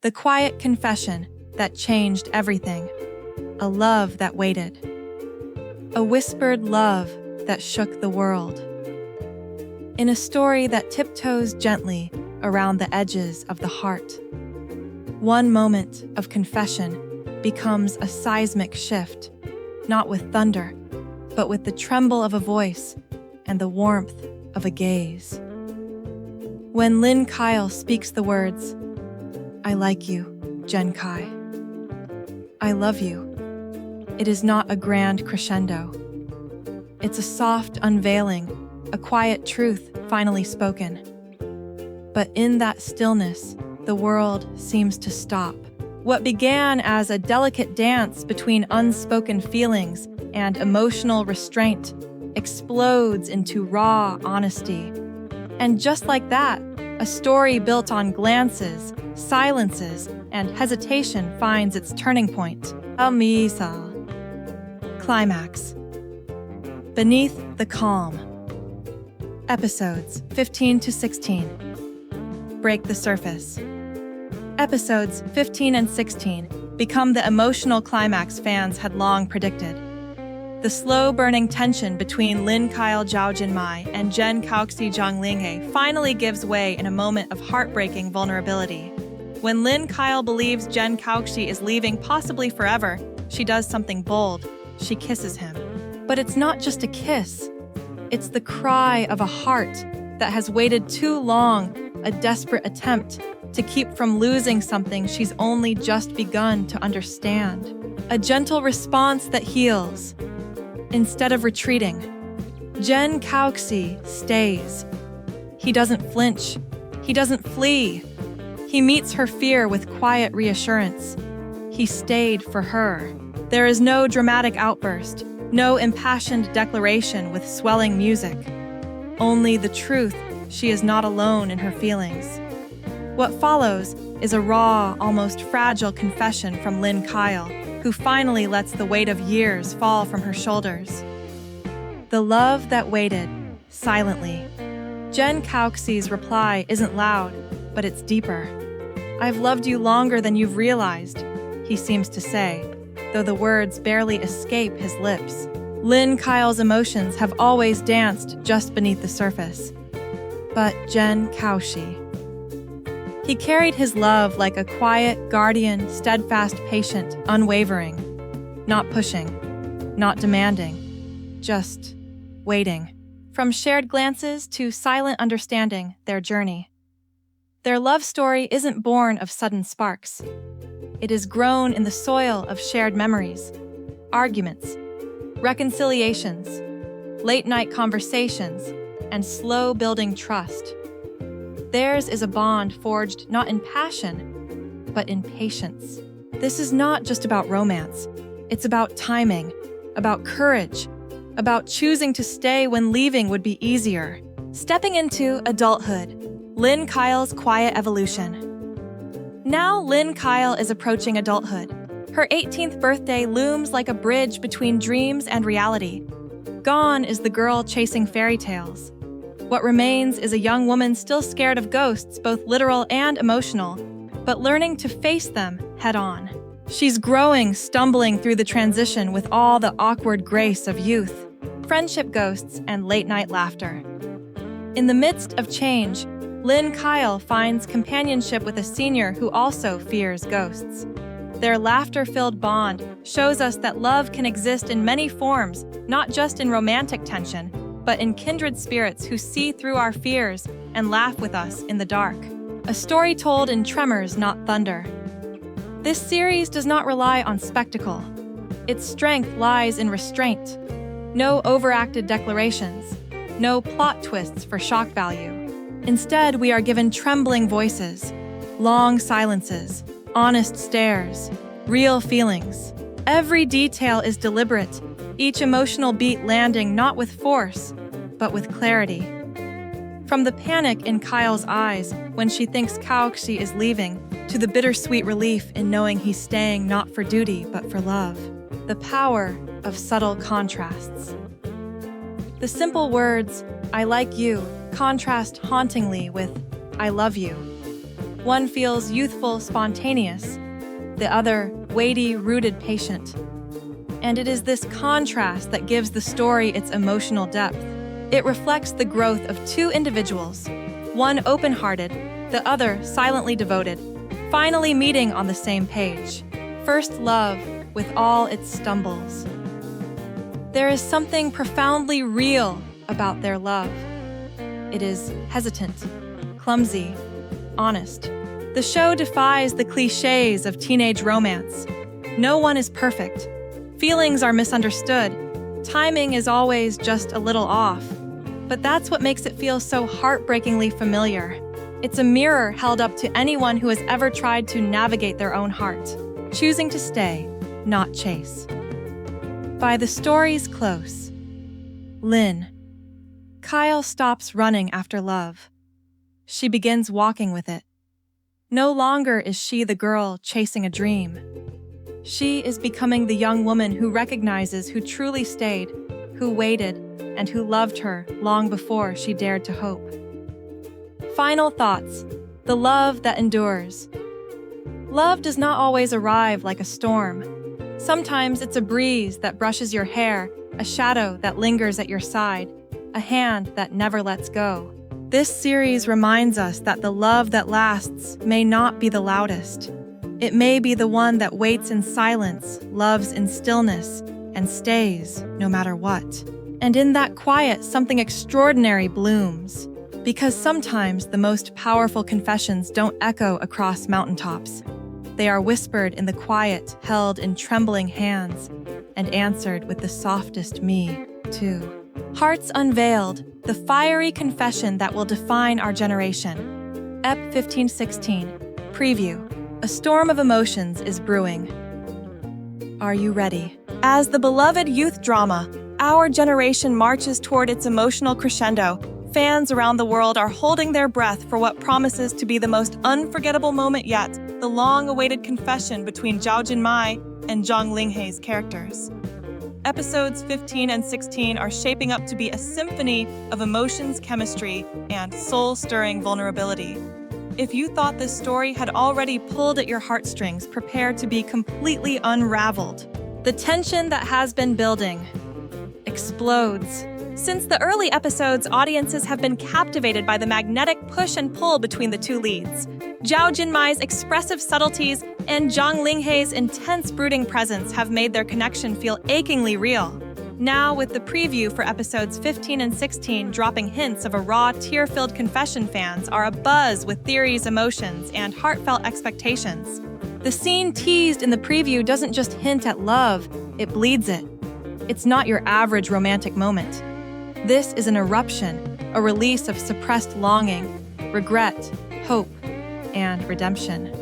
The quiet confession that changed everything. A love that waited. A whispered love that shook the world. In a story that tiptoes gently around the edges of the heart, one moment of confession becomes a seismic shift, not with thunder, but with the tremble of a voice and the warmth of a gaze. When Lin Kyle speaks the words, "I like you, Jen Kai. I love you," it is not a grand crescendo. It's a soft unveiling, a quiet truth finally spoken. But in that stillness, the world seems to stop. What began as a delicate dance between unspoken feelings and emotional restraint explodes into raw honesty. And just like that, a story built on glances, silences, and hesitation finds its turning point. Al-Misal. Climax. Beneath the calm. Episodes 15 to 16. Break the surface. Episodes 15 and 16 become the emotional climax fans had long predicted. The slow-burning tension between Lin Kyle Zhao Jinmai and Jen Kaoxi Zhang Linghe finally gives way in a moment of heartbreaking vulnerability. When Lin Kyle believes Jen Kaoxi is leaving possibly forever, she does something bold. She kisses him. But it's not just a kiss. It's the cry of a heart that has waited too long, a desperate attempt to keep from losing something she's only just begun to understand. A gentle response that heals. Instead of retreating, Jen Kaoxi stays. He doesn't flinch. He doesn't flee. He meets her fear with quiet reassurance. He stayed for her. There is no dramatic outburst, no impassioned declaration with swelling music. Only the truth she is not alone in her feelings. What follows is a raw, almost fragile confession from Lin Kyle, who finally lets the weight of years fall from her shoulders. The love that waited, silently. Jen Kaoxi's reply isn't loud, but it's deeper. "I've loved you longer than you've realized," he seems to say, though the words barely escape his lips. Lin Kyle's emotions have always danced just beneath the surface. But Jen Kaoxi. He carried his love like a quiet, guardian, steadfast patient, unwavering. Not pushing, not demanding, just waiting. From shared glances to silent understanding, their journey. Their love story isn't born of sudden sparks. It is grown in the soil of shared memories, arguments, reconciliations, late-night conversations, and slow-building trust. Theirs is a bond forged not in passion, but in patience. This is not just about romance. It's about timing, about courage, about choosing to stay when leaving would be easier. Stepping into adulthood, Lin Kyle's quiet evolution. Now Lin Kyle is approaching adulthood. Her 18th birthday looms like a bridge between dreams and reality. Gone is the girl chasing fairy tales. What remains is a young woman still scared of ghosts, both literal and emotional, but learning to face them head-on. She's growing, stumbling through the transition with all the awkward grace of youth, friendship ghosts, and late-night laughter. In the midst of change, Lin Kyle finds companionship with a senior who also fears ghosts. Their laughter-filled bond shows us that love can exist in many forms, not just in romantic tension, but in kindred spirits who see through our fears and laugh with us in the dark. A story told in tremors, not thunder. This series does not rely on spectacle. Its strength lies in restraint. No overacted declarations, no plot twists for shock value. Instead, we are given trembling voices, long silences, honest stares, real feelings. Every detail is deliberate, each emotional beat landing not with force, but with clarity. From the panic in Kyle's eyes when she thinks Kaoxi is leaving, to the bittersweet relief in knowing he's staying not for duty, but for love. The power of subtle contrasts. The simple words, "I like you," contrast hauntingly with "I love you." One feels youthful, spontaneous, the other weighty, rooted, patient. And it is this contrast that gives the story its emotional depth. It reflects the growth of two individuals, one open-hearted, the other silently devoted, finally meeting on the same page. First love with all its stumbles. There is something profoundly real about their love. It is hesitant, clumsy, honest. The show defies the cliches of teenage romance. No one is perfect. Feelings are misunderstood. Timing is always just a little off. But that's what makes it feel so heartbreakingly familiar. It's a mirror held up to anyone who has ever tried to navigate their own heart, choosing to stay, not chase. By the story's close, Lin. Kyle stops running after love. She begins walking with it. No longer is she the girl chasing a dream. She is becoming the young woman who recognizes who truly stayed, who waited, and who loved her long before she dared to hope. Final thoughts. The love that endures. Love does not always arrive like a storm. Sometimes it's a breeze that brushes your hair, a shadow that lingers at your side, a hand that never lets go. This series reminds us that the love that lasts may not be the loudest. It may be the one that waits in silence, loves in stillness, and stays no matter what. And in that quiet, something extraordinary blooms. Because sometimes the most powerful confessions don't echo across mountaintops. They are whispered in the quiet, held in trembling hands, and answered with the softest me, too. Hearts Unveiled, the fiery confession that will define our generation. Ep15 Preview. A storm of emotions is brewing. Are you ready? As the beloved youth drama, our generation marches toward its emotional crescendo, fans around the world are holding their breath for what promises to be the most unforgettable moment yet, the long-awaited confession between Zhao Jinmai and Zhang Linghe's characters. Episodes 15 and 16 are shaping up to be a symphony of emotions, chemistry, and soul-stirring vulnerability. If you thought this story had already pulled at your heartstrings, prepare to be completely unraveled. The tension that has been building explodes. Since the early episodes, audiences have been captivated by the magnetic push and pull between the two leads. Zhao Jinmai's expressive subtleties and Zhang Linghe's intense brooding presence have made their connection feel achingly real. Now, with the preview for episodes 15 and 16 dropping hints of a raw, tear-filled confession, fans are abuzz with theories, emotions, and heartfelt expectations. The scene teased in the preview doesn't just hint at love, it bleeds it. It's not your average romantic moment. This is an eruption, a release of suppressed longing, regret, hope, and redemption.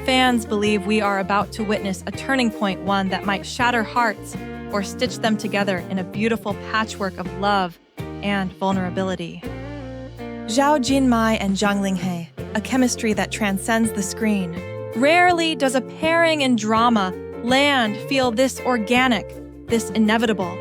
Fans believe we are about to witness a turning point, one that might shatter hearts or stitch them together in a beautiful patchwork of love and vulnerability. Zhao Jinmai and Zhang Linghe, a chemistry that transcends the screen. Rarely does a pairing in drama land feel this organic, this inevitable.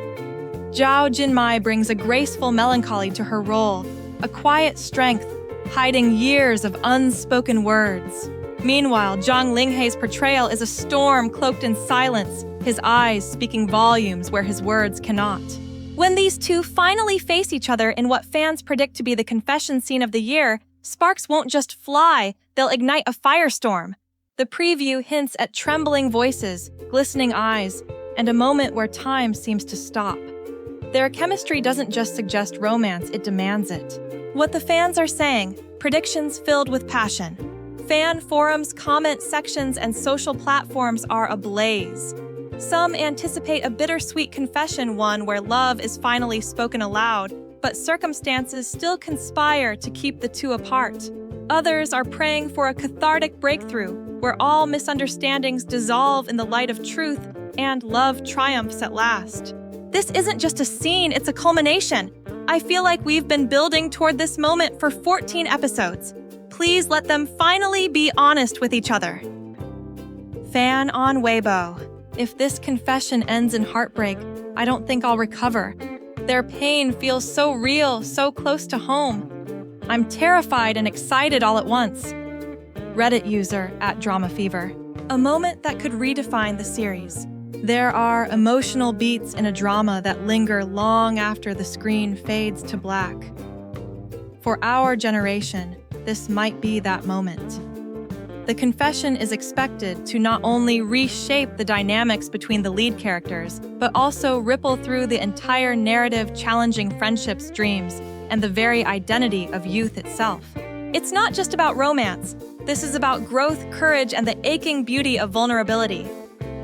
Zhao Jinmai brings a graceful melancholy to her role, a quiet strength, hiding years of unspoken words. Meanwhile, Zhang Linghe's portrayal is a storm cloaked in silence, his eyes speaking volumes where his words cannot. When these two finally face each other in what fans predict to be the confession scene of the year, sparks won't just fly, they'll ignite a firestorm. The preview hints at trembling voices, glistening eyes, and a moment where time seems to stop. Their chemistry doesn't just suggest romance, it demands it. What the fans are saying, predictions filled with passion. Fan forums, comment sections, and social platforms are ablaze. Some anticipate a bittersweet confession, one where love is finally spoken aloud, but circumstances still conspire to keep the two apart. Others are praying for a cathartic breakthrough, where all misunderstandings dissolve in the light of truth and love triumphs at last. This isn't just a scene, it's a culmination. I feel like we've been building toward this moment for 14 episodes. Please let them finally be honest with each other. Fan on Weibo. If this confession ends in heartbreak, I don't think I'll recover. Their pain feels so real, so close to home. I'm terrified and excited all at once. Reddit user @DramaFever. A moment that could redefine the series. There are emotional beats in a drama that linger long after the screen fades to black. For our generation, this might be that moment. The confession is expected to not only reshape the dynamics between the lead characters, but also ripple through the entire narrative, challenging friendships, dreams, and the very identity of youth itself. It's not just about romance. This is about growth, courage, and the aching beauty of vulnerability.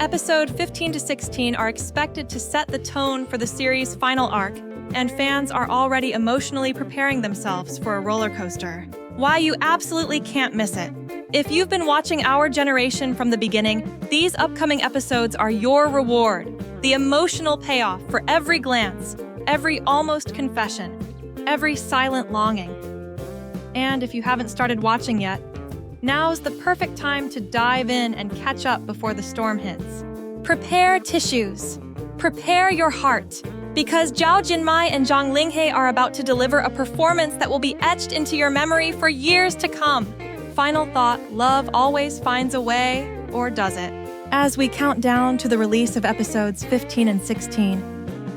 Episode 15 to 16 are expected to set the tone for the series' final arc, and fans are already emotionally preparing themselves for a roller coaster. Why you absolutely can't miss it. If you've been watching Our Generation from the beginning, these upcoming episodes are your reward. The emotional payoff for every glance, every almost confession, every silent longing. And if you haven't started watching yet, now's the perfect time to dive in and catch up before the storm hits. Prepare tissues. Prepare your heart. Because Zhao Jinmai and Zhang Linghe are about to deliver a performance that will be etched into your memory for years to come. Final thought, love always finds a way, or does it? As we count down to the release of episodes 15 and 16,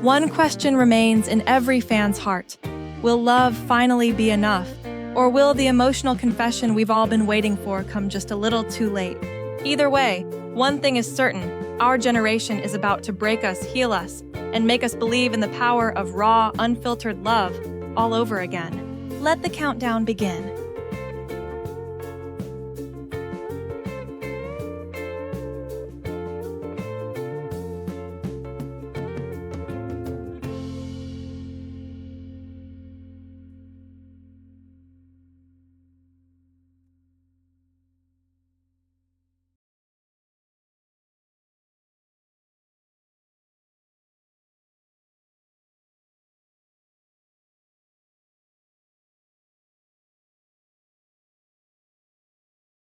one question remains in every fan's heart. Will love finally be enough? Or will the emotional confession we've all been waiting for come just a little too late? Either way, one thing is certain, our generation is about to break us, heal us, and make us believe in the power of raw, unfiltered love all over again. Let the countdown begin.